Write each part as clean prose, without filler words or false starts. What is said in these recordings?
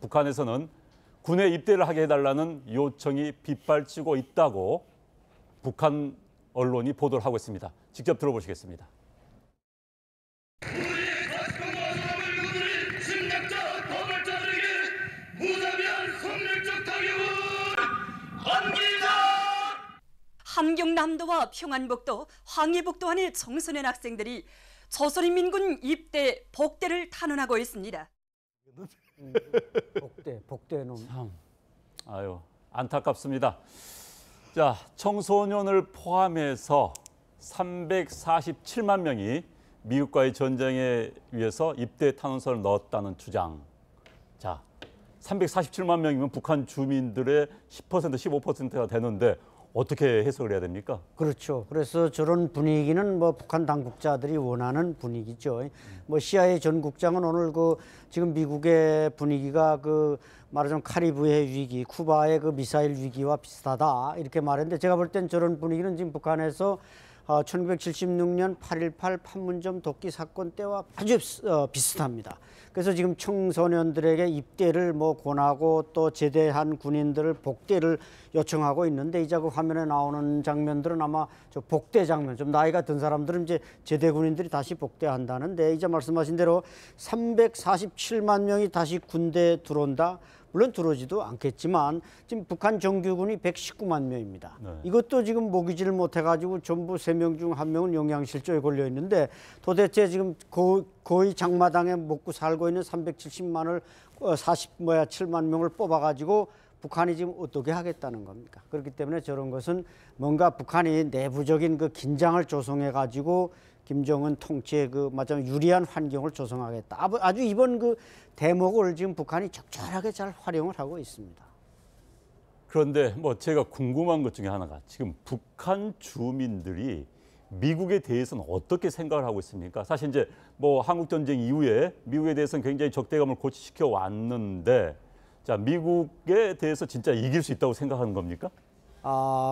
북한에서는 군에 입대를 하게 해달라는 요청이 빗발치고 있다고 북한 언론이 보도를 하고 있습니다. 직접 들어보시겠습니다. 함경남도와 평안북도, 황해북도 안의 청소년 학생들이 조선인민군 입대 복대를 탄원하고 있습니다. 복대는 참, 아유 안타깝습니다. 자, 청소년을 포함해서 347만 명이 미국과의 전쟁에 위해서 입대 탄원서를 넣었다는 주장. 자, 347만 명이면 북한 주민들의 10%, 15%가 되는데 어떻게 해석을 해야 됩니까? 그렇죠. 그래서 저런 분위기는 뭐 북한 당국자들이 원하는 분위기죠. 뭐 CIA 전 국장은 오늘 지금 미국의 분위기가 말하자면 카리브해 위기, 쿠바의 미사일 위기와 비슷하다 이렇게 말했는데 제가 볼 땐 저런 분위기는 지금 북한에서 1976년 8.18 판문점 독기 사건 때와 아주 비슷합니다. 그래서 지금 청소년들에게 입대를 권하고 또 제대한 군인들을 복대를 요청하고 있는데 이제 그 화면에 나오는 장면들은 아마 저 복대 장면, 좀 나이가 든 사람들은 이제 제대 군인들이 다시 복대한다는데 이제 말씀하신 대로 347만 명이 다시 군대에 들어온다. 물론 들어오지도 않겠지만 지금 북한 정규군이 119만 명입니다. 네. 이것도 지금 모기지를 못해가지고 전부 3명 중 1명은 영양실조에 걸려 있는데 도대체 지금 거의 장마당에 먹고 살고 있는 370만을 7만 명을 뽑아가지고 북한이 지금 어떻게 하겠다는 겁니까? 그렇기 때문에 저런 것은 뭔가 북한이 내부적인 긴장을 조성해가지고 김정은 통치에 마찬가지로 유리한 환경을 조성하겠다. 아주 이번 대목을 지금 북한이 적절하게 잘 활용을 하고 있습니다. 그런데 제가 궁금한 것 중에 하나가 지금 북한 주민들이 미국에 대해서는 어떻게 생각을 하고 있습니까? 사실 이제 한국 전쟁 이후에 미국에 대해서는 굉장히 적대감을 고취시켜 왔는데 자, 미국에 대해서 진짜 이길 수 있다고 생각하는 겁니까?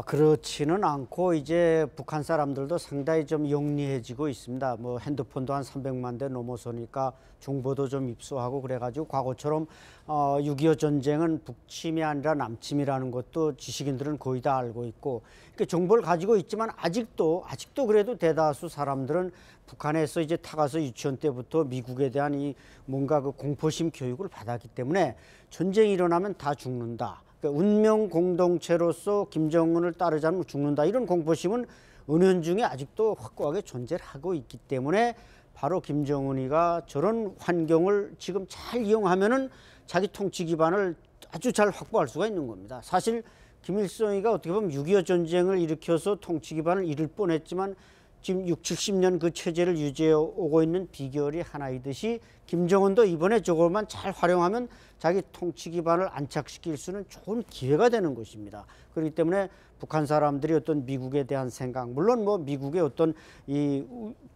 그렇지는 않고 이제 북한 사람들도 상당히 좀 영리해지고 있습니다. 핸드폰도 한 300만 대 넘어서니까 정보도 좀 입수하고 그래가지고 과거처럼 6.25 전쟁은 북침이 아니라 남침이라는 것도 지식인들은 거의 다 알고 있고 그러니까 정보를 가지고 있지만 아직도 그래도 대다수 사람들은 북한에서 이제 타가서 유치원 때부터 미국에 대한 뭔가 공포심 교육을 받았기 때문에 전쟁이 일어나면 다 죽는다. 그러니까 운명 공동체로서 김정은을 따르지 않으면 죽는다. 이런 공포심은 은연중에 아직도 확고하게 존재를 하고 있기 때문에 바로 김정은이가 저런 환경을 지금 잘 이용하면은 자기 통치 기반을 아주 잘 확보할 수가 있는 겁니다. 사실 김일성이가 어떻게 보면 6.25 전쟁을 일으켜서 통치 기반을 잃을 뻔했지만 지금 60, 70년 체제를 유지해 오고 있는 비결이 하나이듯이 김정은도 이번에 저것만 잘 활용하면 자기 통치 기반을 안착시킬 수는 좋은 기회가 되는 것입니다. 그렇기 때문에 북한 사람들이 어떤 미국에 대한 생각, 물론 미국의 어떤 이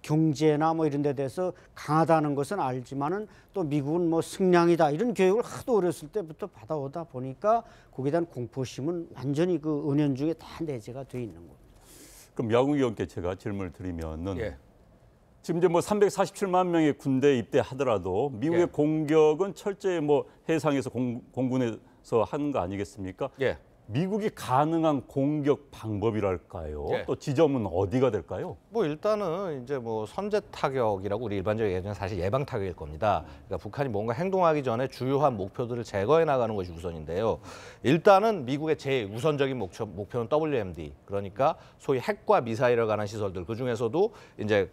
경제나 이런 데 대해서 강하다는 것은 알지만은 또 미국은 승량이다 이런 교육을 하도 어렸을 때부터 받아오다 보니까 거기에 대한 공포심은 완전히 은연중에 다 내재가 돼 있는 겁니다. 그럼 야구 의원께 제가 질문을 드리면은 지금 이제 347만 명의 군대에 입대하더라도 미국의 공격은 철저히 해상에서 공군에서 하는 거 아니겠습니까? 미국이 가능한 공격 방법이랄까요? 또 지점은 어디가 될까요? 일단은 이제 선제 타격이라고 우리 일반적으로 얘기하는 사실 예방 타격일 겁니다. 그러니까 북한이 뭔가 행동하기 전에 주요한 목표들을 제거해 나가는 것이 우선인데요. 일단은 미국의 제우선적인 목표는 WMD, 그러니까 소위 핵과 미사일에 관한 시설들, 그 중에서도 이제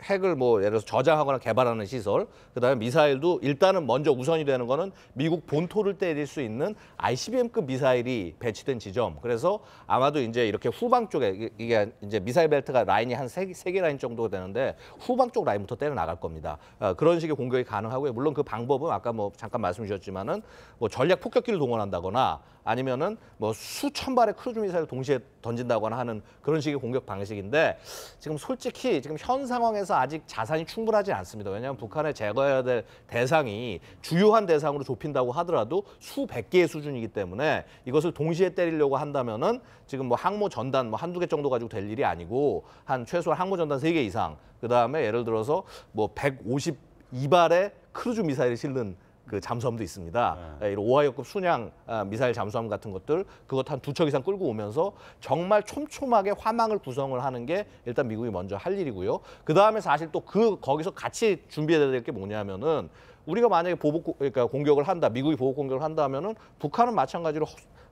핵을 예를 들어서 저장하거나 개발하는 시설, 그다음에 미사일도 일단은 먼저 우선이 되는 거는 미국 본토를 때릴 수 있는 ICBM급 미사일이 배치된 지점. 그래서 아마도 이제 이렇게 후방 쪽에 이게 이제 미사일 벨트가 라인이 한 세 개 라인 정도 되는데 후방 쪽 라인부터 때려 나갈 겁니다. 그런 식의 공격이 가능하고요. 물론 그 방법은 아까 잠깐 말씀 주셨지만은 전략 폭격기를 동원한다거나 아니면은 수천 발의 크루즈 미사일을 동시에 던진다거나 하는 그런 식의 공격 방식인데 지금 솔직히 지금 현 상황에서 아직 자산이 충분하지 않습니다. 왜냐하면 북한에 제거해야 될 대상이 주요한 대상으로 좁힌다고 하더라도 수백 개의 수준이기 때문에 이것을 동시에 때리려고 한다면은 지금 항모 전단 한두 개 정도 가지고 될 일이 아니고 한 최소한 항모 전단 3개 이상, 그다음에 예를 들어서 152발의 크루즈 미사일을 실는 그 잠수함도 있습니다. 이런 오하이오급 순양 미사일 잠수함 같은 것들 그것 한 2척 이상 끌고 오면서 정말 촘촘하게 화망을 구성을 하는 게 일단 미국이 먼저 할 일이고요. 그 다음에 사실 또 거기서 같이 준비해야 될 게 뭐냐면은 우리가 만약에 그러니까 공격을 한다, 미국이 보복 공격을 한다면은 북한은 마찬가지로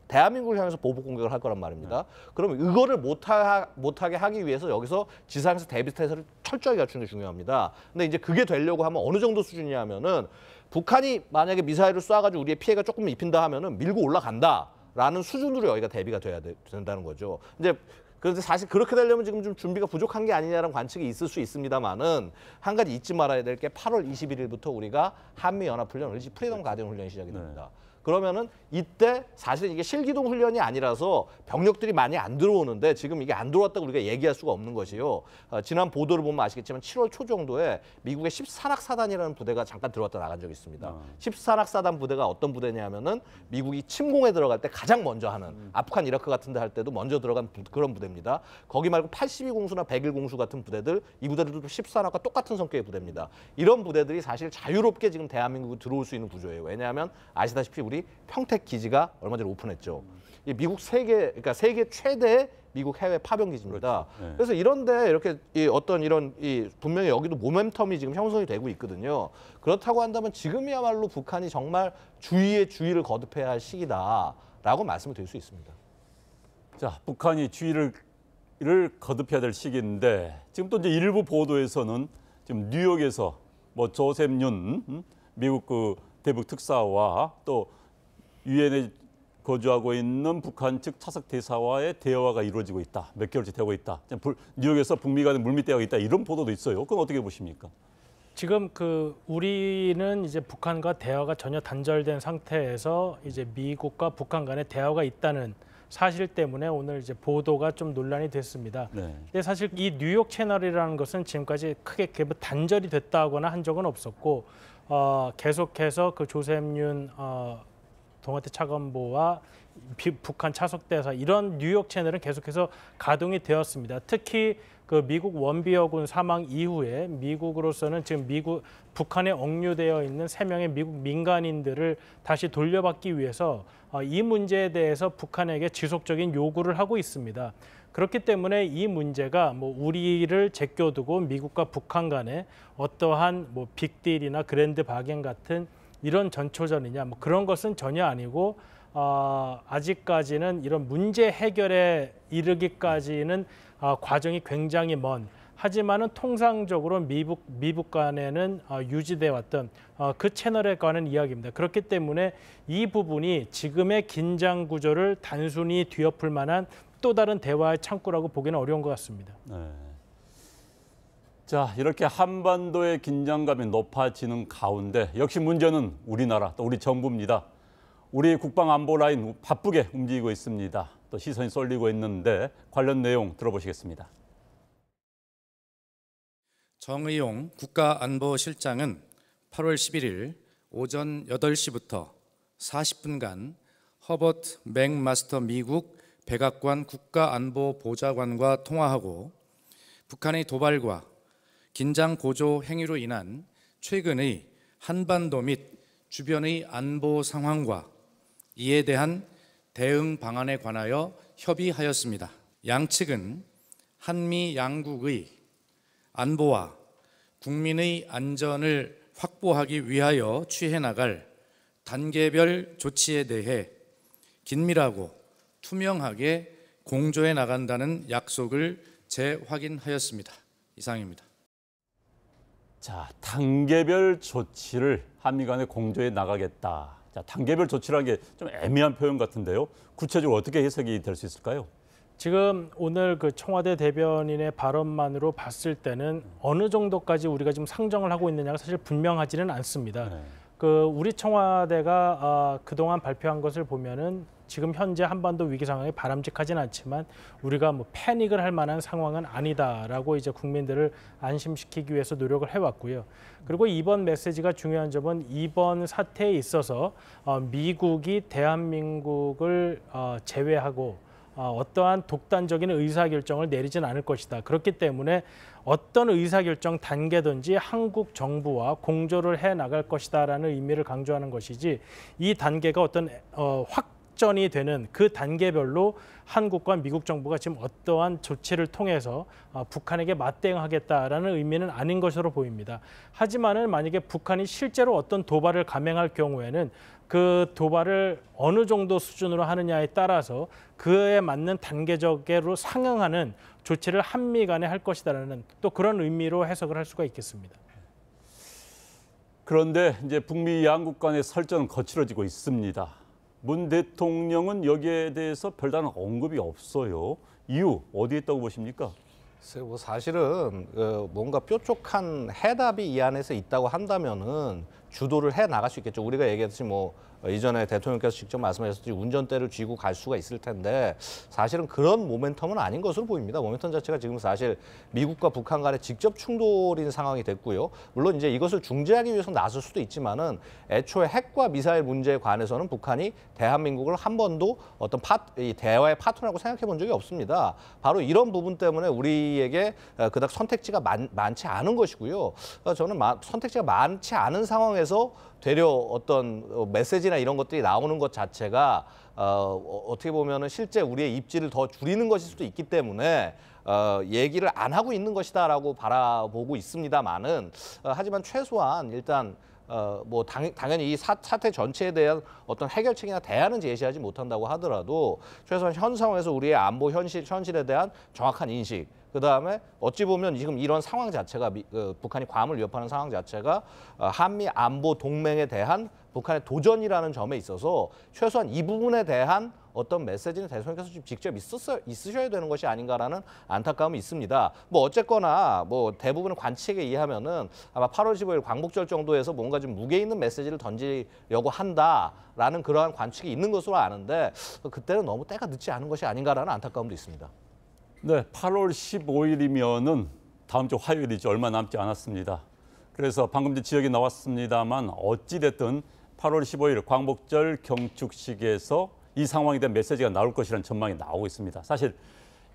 대한민국을 향해서 보복 공격을 할 거란 말입니다. 그럼 이거를 못하게 하기 위해서 여기서 지상에서 대비 태세를 철저히 갖추는 게 중요합니다. 근데 이제 그게 되려고 하면 어느 정도 수준이냐면은 북한이 만약에 미사일을 쏴가지고 우리의 피해가 조금 입힌다 하면은 밀고 올라간다라는 수준으로 여기가 대비가 된다는 거죠. 이제 그런데 사실 그렇게 되려면 지금 좀 준비가 부족한 게 아니냐라는 관측이 있을 수 있습니다만은 한 가지 잊지 말아야 될 게 8월 21일부터 우리가 한미연합훈련, 프리덤 가디언 훈련이 시작이 됩니다. 그러면은 이때 사실은 이게 실기동 훈련이 아니라서 병력들이 많이 안 들어오는데 지금 이게 안 들어왔다고 우리가 얘기할 수가 없는 것이요. 지난 보도를 보면 아시겠지만 7월 초 정도에 미국의 14낙사단이라는 부대가 잠깐 들어왔다 나간 적이 있습니다. 14낙사단 부대가 어떤 부대냐면은 미국이 침공에 들어갈 때 가장 먼저 하는 아프간, 이라크 같은 데 할 때도 먼저 들어간 그런 부대입니다. 거기 말고 82공수나 101공수 같은 부대들, 이 부대들도 14낙과 똑같은 성격의 부대입니다. 이런 부대들이 사실 자유롭게 지금 대한민국에 들어올 수 있는 구조예요. 왜냐하면 아시다시피 우리 평택 기지가 얼마 전에 오픈했죠. 이 미국 그러니까 세계 최대의 미국 해외 파병 기지입니다. 그렇죠. 네. 그래서 이런데 이렇게 어떤 이런 분명히 여기도 모멘텀이 지금 형성이 되고 있거든요. 그렇다고 한다면 지금이야말로 북한이 정말 주의에 주의를 거듭해야 할 시기다라고 말씀을 드릴 수 있습니다. 자, 북한이 주의를 거듭해야 될 시기인데 지금 또 이제 일부 보도에서는 지금 뉴욕에서 뭐 조셉 윤 미국 그 대북 특사와 또 유엔에 거주하고 있는 북한 측 차석 대사와의 대화가 이루어지고 있다. 몇 개월째 되고 있다. 뉴욕에서 북미 간의 물밑 대화가 있다. 이런 보도도 있어요. 그건 어떻게 보십니까? 지금 우리는 이제 북한과 대화가 전혀 단절된 상태에서 이제 미국과 북한 간의 대화가 있다는 사실 때문에 오늘 이제 보도가 좀 논란이 됐습니다. 네. 근데 사실 이 뉴욕 채널이라는 것은 지금까지 크게 단절이 됐다거나 한 적은 없었고 계속해서 그 조셉윤 동아태 차관보와 북한 차석대사 이런 뉴욕 채널은 계속해서 가동이 되었습니다. 특히 그 미국 원비어군 사망 이후에 미국으로서는 지금 북한에 억류되어 있는 3명의 미국 민간인들을 다시 돌려받기 위해서 이 문제에 대해서 북한에게 지속적인 요구를 하고 있습니다. 그렇기 때문에 이 문제가 뭐 우리를 제껴두고 미국과 북한 간에 어떠한 뭐 빅딜이나 그랜드 바겐 같은 이런 전초전이냐 뭐 그런 것은 전혀 아니고 아직까지는 이런 문제 해결에 이르기까지는 과정이 굉장히 먼 하지만은 통상적으로 미북 간에는 유지돼 왔던 그 채널에 관한 이야기입니다. 그렇기 때문에 이 부분이 지금의 긴장 구조를 단순히 뒤엎을 만한 또 다른 대화의 창구라고 보기는 어려운 것 같습니다. 네. 자, 이렇게 한반도의 긴장감이 높아지는 가운데 역시 문제는 우리나라 또 우리 정부입니다. 우리 국방안보 라인 바쁘게 움직이고 있습니다. 또 시선이 쏠리고 있는데 관련 내용 들어보시겠습니다. 정의용 국가안보실장은 8월 11일 오전 8시부터 40분간 허버트 맥마스터 미국 백악관 국가안보보좌관과 통화하고 북한의 도발과 긴장 고조 행위로 인한 최근의 한반도 및 주변의 안보 상황과 이에 대한 대응 방안에 관하여 협의하였습니다. 양측은 한미 양국의 안보와 국민의 안전을 확보하기 위하여 취해 나갈 단계별 조치에 대해 긴밀하고 투명하게 공조해 나간다는 약속을 재확인하였습니다. 이상입니다. 자, 단계별 조치를 한미 간에 공조해 나가겠다. 자, 단계별 조치라는 게 좀 애매한 표현 같은데요. 구체적으로 어떻게 해석이 될 수 있을까요? 지금 오늘 그 청와대 대변인의 발언만으로 봤을 때는 어느 정도까지 우리가 지금 상정을 하고 있느냐가 사실 분명하지는 않습니다. 네. 우리 청와대가 그동안 발표한 것을 보면은 지금 현재 한반도 위기 상황이 바람직하진 않지만 우리가 뭐 패닉을 할 만한 상황은 아니다라고 이제 국민들을 안심시키기 위해서 노력을 해왔고요. 그리고 이번 메시지가 중요한 점은 이번 사태에 있어서 미국이 대한민국을 제외하고 어떠한 독단적인 의사결정을 내리진 않을 것이다. 그렇기 때문에 어떤 의사결정 단계든지 한국 정부와 공조를 해나갈 것이다라는 의미를 강조하는 것이지 이 단계가 어떤 확전이 되는 그 단계별로 한국과 미국 정부가 지금 어떠한 조치를 통해서 북한에게 맞대응하겠다라는 의미는 아닌 것으로 보입니다. 하지만은 만약에 북한이 실제로 어떤 도발을 감행할 경우에는 그 도발을 어느 정도 수준으로 하느냐에 따라서 그에 맞는 단계적으로 상응하는 조치를 한미 간에 할 것이다라는 또 그런 의미로 해석을 할 수가 있겠습니다. 그런데 이제 북미 양국 간의 설전은 거칠어지고 있습니다. 문 대통령은 여기에 대해서 별다른 언급이 없어요. 이유 어디에 있다고 보십니까? 글쎄요, 뭐 사실은 뭔가 뾰족한 해답이 이 안에서 있다고 한다면은 주도를 해 나갈 수 있겠죠. 우리가 얘기했듯이 뭐 이전에 대통령께서 직접 말씀하셨듯이 운전대를 쥐고 갈 수가 있을 텐데 사실은 그런 모멘텀은 아닌 것으로 보입니다. 모멘텀 자체가 지금 사실 미국과 북한 간의 직접 충돌인 상황이 됐고요. 물론 이제 이것을 중재하기 위해서 나설 수도 있지만은 애초에 핵과 미사일 문제에 관해서는 북한이 대한민국을 한 번도 어떤 이 대화의 파트너라고 생각해 본 적이 없습니다. 바로 이런 부분 때문에 우리에게 그닥 선택지가 많지 않은 것이고요. 저는 선택지가 많지 않은 상황에서 되려 어떤 메시지나 이런 것들이 나오는 것 자체가 어떻게 보면은 실제 우리의 입지를 더 줄이는 것일 수도 있기 때문에 얘기를 안 하고 있는 것이다라고 바라보고 있습니다만은 하지만 최소한 일단 뭐 당연히 이 사태 전체에 대한 어떤 해결책이나 대안은 제시하지 못한다고 하더라도 최소한 현 상황에서 우리의 안보 현실에 대한 정확한 인식, 그다음에 어찌 보면 지금 이런 상황 자체가 북한이 괌을 위협하는 상황 자체가 한미 안보 동맹에 대한 북한의 도전이라는 점에 있어서 최소한 이 부분에 대한 어떤 메시지는 대통령께서 직접 있으셔야 되는 것이 아닌가라는 안타까움이 있습니다. 뭐 어쨌거나 뭐 대부분의 관측에 의하면은 아마 8월 15일 광복절 정도에서 뭔가 좀 무게 있는 메시지를 던지려고 한다라는 그러한 관측이 있는 것으로 아는데 그때는 너무 때가 늦지 않은 것이 아닌가라는 안타까움도 있습니다. 네, 8월 15일이면은 다음 주 화요일이죠. 얼마 남지 않았습니다. 그래서 방금 전 지역이 나왔습니다만 어찌 됐든 8월 15일 광복절 경축식에서 이 상황에 대한 메시지가 나올 것이라는 전망이 나오고 있습니다. 사실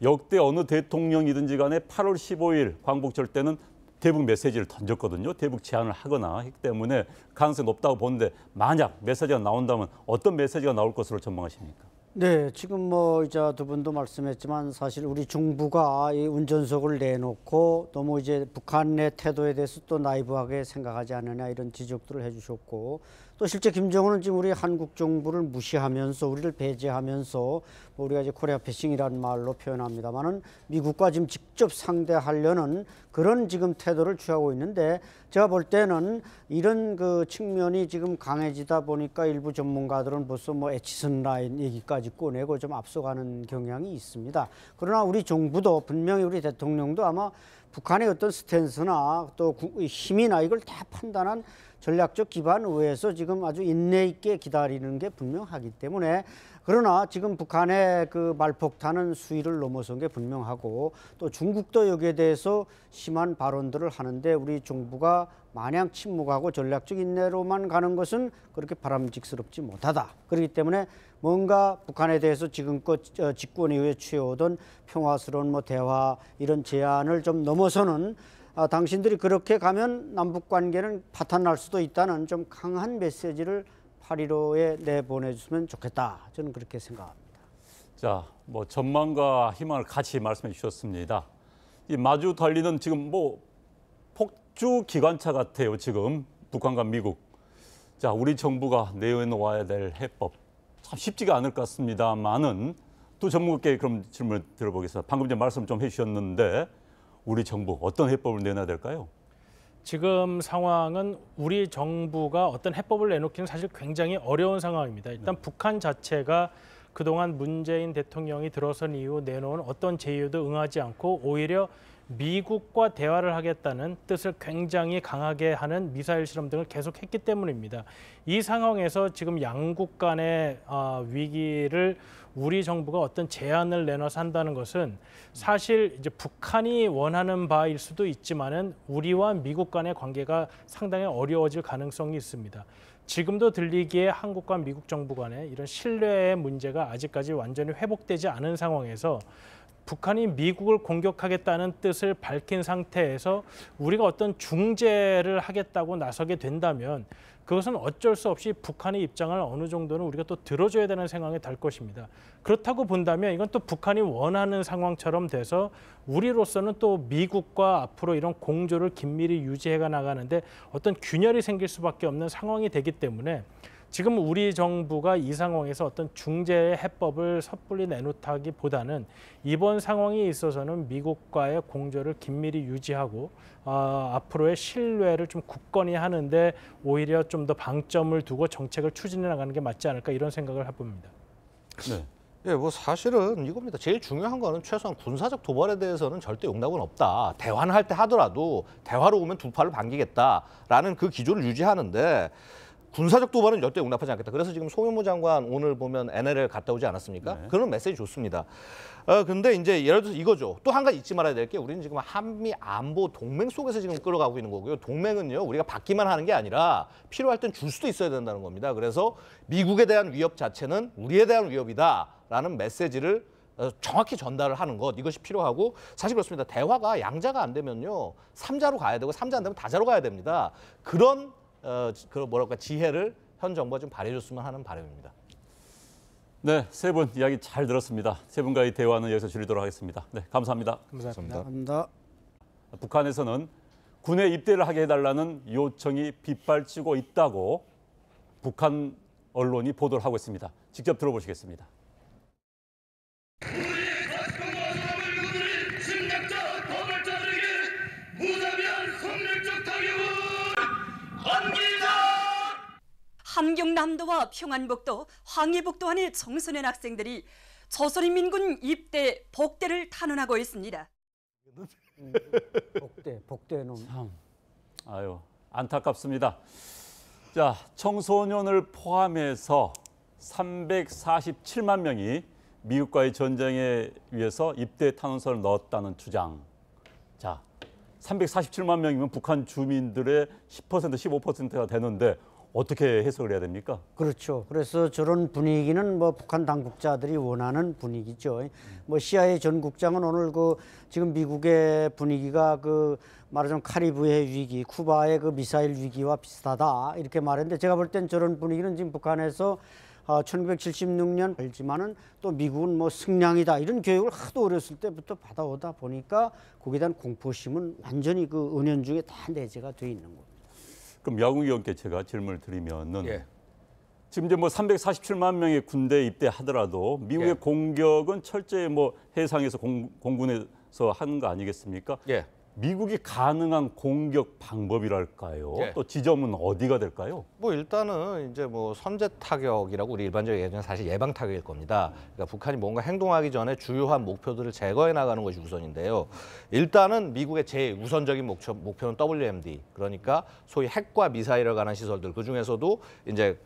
역대 어느 대통령이든지 간에 8월 15일 광복절 때는 대북 메시지를 던졌거든요. 대북 제안을 하거나 했기 때문에 가능성이 높다고 보는데 만약 메시지가 나온다면 어떤 메시지가 나올 것으로 전망하십니까? 네, 지금 뭐 이제 두 분도 말씀했지만 사실 우리 중부가 이 운전석을 내놓고 너무 이제 북한의 태도에 대해서 또 나이브하게 생각하지 않느냐 이런 지적들을 해주셨고 또 실제 김정은은 지금 우리 한국 정부를 무시하면서 우리를 배제하면서 뭐 우리가 이제 코리아 패싱이라는 말로 표현합니다만은 미국과 지금 직접 상대하려는 그런 지금 태도를 취하고 있는데 제가 볼 때는 이런 그 측면이 지금 강해지다 보니까 일부 전문가들은 벌써 뭐 에치슨 라인 얘기까지 꺼내고 좀 앞서가는 경향이 있습니다. 그러나 우리 정부도 분명히 우리 대통령도 아마 북한의 어떤 스탠스나 또 힘이나 이걸 다 판단한 전략적 기반 외에서 지금 아주 인내 있게 기다리는 게 분명하기 때문에 그러나 지금 북한의 그 말폭탄은 수위를 넘어선 게 분명하고 또 중국도 여기에 대해서 심한 발언들을 하는데 우리 정부가 마냥 침묵하고 전략적 인내로만 가는 것은 그렇게 바람직스럽지 못하다. 그렇기 때문에 뭔가 북한에 대해서 지금껏 집권 이후에 취해오던 평화스러운 뭐 대화 이런 제안을 좀 넘어서는 당신들이 그렇게 가면 남북 관계는 파탄날 수도 있다는 좀 강한 메시지를 8.15에 내보내주면 좋겠다. 저는 그렇게 생각합니다. 자, 뭐 전망과 희망을 같이 말씀해 주셨습니다. 이 마주 달리는 지금 뭐 폭주 기관차 같아요. 지금 북한과 미국. 자, 우리 정부가 내놓아야 될 해법 참 쉽지가 않을 것 같습니다만은 또 전문가께 그럼 질문을 들어보겠습니다. 방금 전 말씀 좀 해주셨는데 우리 정부 어떤 해법을 내놔야 될까요? 지금 상황은 우리 정부가 어떤 해법을 내놓기는 사실 굉장히 어려운 상황입니다. 일단 북한 자체가 그동안 문재인 대통령이 들어선 이후 내놓은 어떤 제의에도 응하지 않고 오히려 미국과 대화를 하겠다는 뜻을 굉장히 강하게 하는 미사일 실험 등을 계속했기 때문입니다. 이 상황에서 지금 양국 간의 위기를 우리 정부가 어떤 제안을 내놔서 한다는 것은 사실 이제 북한이 원하는 바일 수도 있지만은 우리와 미국 간의 관계가 상당히 어려워질 가능성이 있습니다. 지금도 들리기에 한국과 미국 정부 간의 이런 신뢰의 문제가 아직까지 완전히 회복되지 않은 상황에서 북한이 미국을 공격하겠다는 뜻을 밝힌 상태에서 우리가 어떤 중재를 하겠다고 나서게 된다면 그것은 어쩔 수 없이 북한의 입장을 어느 정도는 우리가 또 들어줘야 되는 상황이 될 것입니다. 그렇다고 본다면 이건 또 북한이 원하는 상황처럼 돼서 우리로서는 또 미국과 앞으로 이런 공조를 긴밀히 유지해 나가는데 어떤 균열이 생길 수밖에 없는 상황이 되기 때문에 지금 우리 정부가 이 상황에서 어떤 중재의 해법을 섣불리 내놓다기보다는 이번 상황에 있어서는 미국과의 공조를 긴밀히 유지하고 앞으로의 신뢰를 좀 굳건히 하는데 오히려 좀 더 방점을 두고 정책을 추진해 나가는 게 맞지 않을까 이런 생각을 해봅니다. 네. 예, 뭐 사실은 이겁니다. 제일 중요한 거는 최소한 군사적 도발에 대해서는 절대 용납은 없다. 대화는 할 때 하더라도 대화로 오면 두 팔을 반기겠다라는 그 기조를 유지하는데 군사적 도발은 절대 용납하지 않겠다. 그래서 지금 송영무 장관 오늘 보면 NLL 갔다 오지 않았습니까? 네. 그런 메시지 좋습니다. 근데 이제 예를 들어서 이거죠. 또 한 가지 잊지 말아야 될 게 우리는 지금 한미 안보 동맹 속에서 지금 끌어가고 있는 거고요. 동맹은요, 우리가 받기만 하는 게 아니라 필요할 땐 줄 수도 있어야 된다는 겁니다. 그래서 미국에 대한 위협 자체는 우리에 대한 위협이다라는 메시지를 정확히 전달을 하는 것, 이것이 필요하고, 사실 그렇습니다. 대화가 양자가 안 되면요, 삼자로 가야 되고 삼자 안 되면 다자로 가야 됩니다. 그런 지혜를 현 정부가 좀 발휘해줬으면 하는 바람입니다. 네, 세 분 이야기 잘 들었습니다. 세 분과의 대화는 여기서 줄이도록 하겠습니다. 네, 감사합니다. 감사합니다. 감사합니다. 북한에서는 군에 입대를 하게 해달라는 요청이 빗발치고 있다고 북한 언론이 보도를 하고 있습니다. 직접 들어보시겠습니다. 함경남도와 평안북도, 황해북도안의 청소년 학생들이 조선인민군 입대 복대를 탄원하고 있습니다. 복대는 참, 아유, 안타깝습니다. 자, 청소년을 포함해서 347만 명이 미국과의 전쟁에 위해서 입대 탄원서를 넣었다는 주장. 자, 347만 명이면 북한 주민들의 10%, 15%가 되는데 어떻게 해석을 해야 됩니까? 그렇죠. 그래서 저런 분위기는 뭐 북한 당국자들이 원하는 분위기죠. 뭐 CIA 전 국장은 오늘 지금 미국의 분위기가 말하자면 카리브해 위기, 쿠바의 미사일 위기와 비슷하다 이렇게 말했는데, 제가 볼 땐 저런 분위기는 지금 북한에서 1976년 알지만은 또 미국은 뭐 승량이다 이런 교육을 하도 어렸을 때부터 받아오다 보니까 거기에 대한 공포심은 완전히 은연중에 다 내재가 돼 있는 거예요. 그럼 야구 의원께 제가 질문을 드리면은 예. 지금 이제 뭐 347만 명의 군대 입대하더라도 미국의 예. 공격은 철저히 뭐 해상에서 공군에서 하는 거 아니겠습니까? 예. 미국이 가능한 공격 방법이랄까요? 예. 또 지점은 어디가 될까요? 뭐 일단은 이제 뭐 선제 타격이라고 우리 일반적으로 얘기하는 사실 예방 타격일 겁니다. 그러니까 북한이 뭔가 행동하기 전에 주요한 목표들을 제거해 나가는 것이 우선인데요. 일단은 미국의 제우선적인 목표는 WMD, 그러니까 소위 핵과 미사일에 관한 시설들, 그 중에서도 이제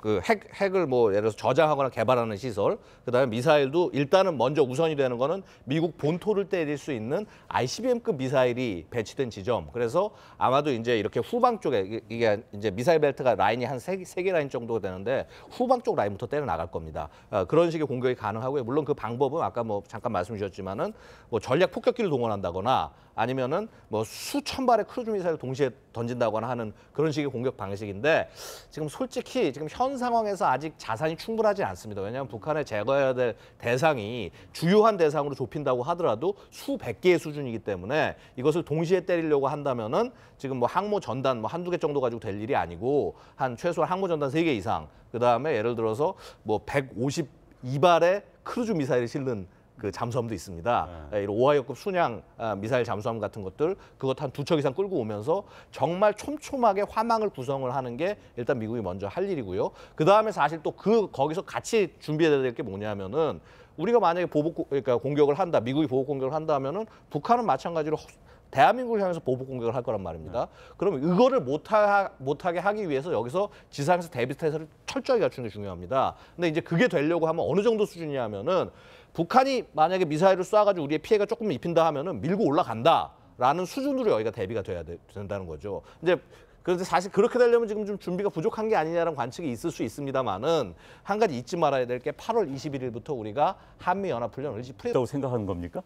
핵을 뭐 예를 들어서 저장하거나 개발하는 시설, 그다음에 미사일도 일단은 먼저 우선이 되는 거는 미국 본토를 때릴 수 있는 ICBM급 미사일이 배치된 지점. 그래서 아마도 이제 이렇게 후방 쪽에, 이게 이제 미사일 벨트가 라인이 한 세 개 라인 정도 되는데 후방 쪽 라인부터 때려 나갈 겁니다. 그런 식의 공격이 가능하고요. 물론 그 방법은 아까 뭐 잠깐 말씀 주셨지만은 뭐 전략 폭격기를 동원한다거나 아니면은 뭐 수천 발의 크루즈 미사일을 동시에 던진다거나 하는 그런 식의 공격 방식인데, 지금 솔직히 지금 현 상황에서 아직 자산이 충분하지 않습니다. 왜냐하면 북한에 제거해야 될 대상이 주요한 대상으로 좁힌다고 하더라도 수백 개의 수준이기 때문에 이것을 동시에 때리려고 한다면은 지금 뭐 항모 전단 뭐 한두 개 정도 가지고 될 일이 아니고 한 최소한 항모 전단 3개 이상, 그다음에 예를 들어서 뭐 152발의 크루즈 미사일을 실는 그 잠수함도 있습니다. 이런 오하이오급 순양 미사일 잠수함 같은 것들, 그것 한 2척 이상 끌고 오면서 정말 촘촘하게 화망을 구성을 하는 게 일단 미국이 먼저 할 일이고요. 그 다음에 사실 또 거기서 같이 준비해야 될 게 뭐냐면은, 우리가 만약에 그러니까 공격을 한다, 미국이 보복 공격을 한다면은 북한은 마찬가지로 대한민국을 향해서 보복 공격을 할 거란 말입니다. 그러면 이거를 못하게 하기 위해서 여기서 지상에서 대비 태세를 철저히 갖추는 게 중요합니다. 근데 이제 그게 되려고 하면 어느 정도 수준이냐면은, 북한이 만약에 미사일을 쏴가지고 우리의 피해가 조금 입힌다 하면은 밀고 올라간다라는 수준으로 여기가 대비가 돼야 된다는 거죠. 이제 그런데 사실 그렇게 되려면 지금 좀 준비가 부족한 게 아니냐라는 관측이 있을 수 있습니다만은 한 가지 잊지 말아야 될 게 8월 21일부터 우리가 한미연합훈련을 있다고 생각하는 겁니까?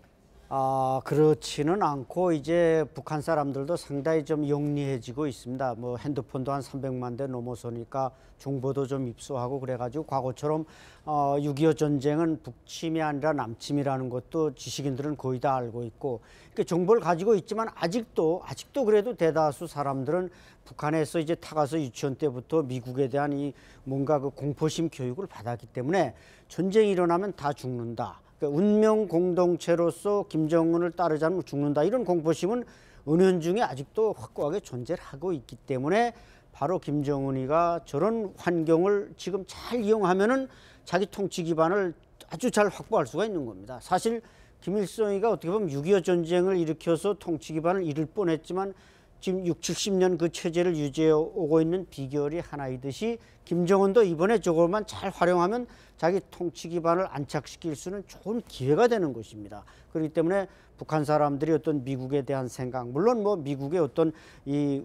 그렇지는 않고 이제 북한 사람들도 상당히 좀 영리해지고 있습니다. 뭐 핸드폰도 한 300만 대 넘어서니까 정보도 좀 입수하고 그래가지고 과거처럼 6.25 전쟁은 북침이 아니라 남침이라는 것도 지식인들은 거의 다 알고 있고 그 정보를 가지고 있지만 아직도 그래도 대다수 사람들은 북한에서 이제 타가서 유치원 때부터 미국에 대한 이 뭔가 그 공포심 교육을 받았기 때문에 전쟁이 일어나면 다 죽는다. 그러니까 운명 공동체로서 김정은을 따르지 않으면 죽는다. 이런 공포심은 은연중에 아직도 확고하게 존재를 하고 있기 때문에 바로 김정은이가 저런 환경을 지금 잘 이용하면은 자기 통치 기반을 아주 잘 확보할 수가 있는 겁니다. 사실 김일성이가 어떻게 보면 6.25 전쟁을 일으켜서 통치 기반을 잃을 뻔했지만 지금 60, 70년 그 체제를 유지해 오고 있는 비결이 하나이듯이 김정은도 이번에 저것만 잘 활용하면 자기 통치 기반을 안착시킬 수는 좋은 기회가 되는 것입니다. 그렇기 때문에 북한 사람들이 어떤 미국에 대한 생각, 물론 뭐 미국의 어떤 이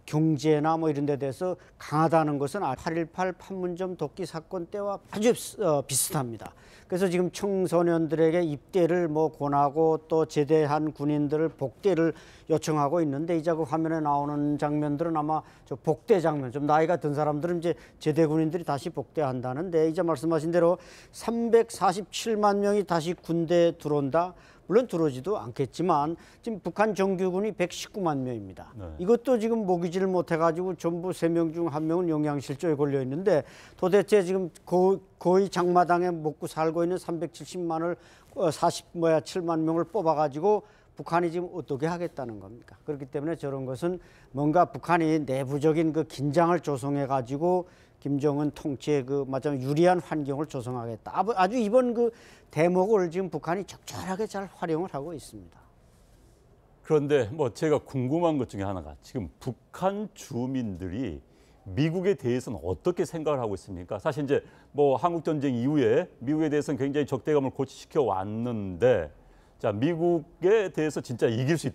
경제나 뭐 이런 데 대해서 강하다는 것은 8.18 판문점 독기 사건 때와 아주 비슷합니다. 그래서 지금 청소년들에게 입대를 뭐 권하고 또 제대한 군인들을 복대를 요청하고 있는데 이제 그 화면에 나오는 장면들은 아마 저 복대 장면, 좀 나이가 든 사람들은 이제 제대 군인들이 다시 복대한다는데 이제 말씀하신 대로 347만 명이 다시 군대에 들어온다. 물론 들어오지도 않겠지만 지금 북한 정규군이 119만 명입니다. 네. 이것도 지금 모기지를 못해가지고 전부 3명 중 1명은 영양실조에 걸려 있는데 도대체 지금 거의 장마당에 먹고 살고 있는 370만을 7만 명을 뽑아가지고 북한이 지금 어떻게 하겠다는 겁니까? 그렇기 때문에 저런 것은 뭔가 북한이 내부적인 그 긴장을 조성해가지고 김정은 통치에 그 마찬가지로 유리한 환경을 조성하겠다. 아주 이번 그 대목을 지금 북한이 적절하게 잘 활용을 하고 있습니다. 그런데 뭐 제가 궁금한 것 중에 하나가 지금 북한 주민들이 미국에 대해서는 어떻게 생각을 하고 있습니까? 사실 이제 뭐 한국 전쟁 이후에 미국에 대해서는 굉장히 적대감을 고취시켜 왔는데 자, 미국에 대해서 진짜 이길 수 있다.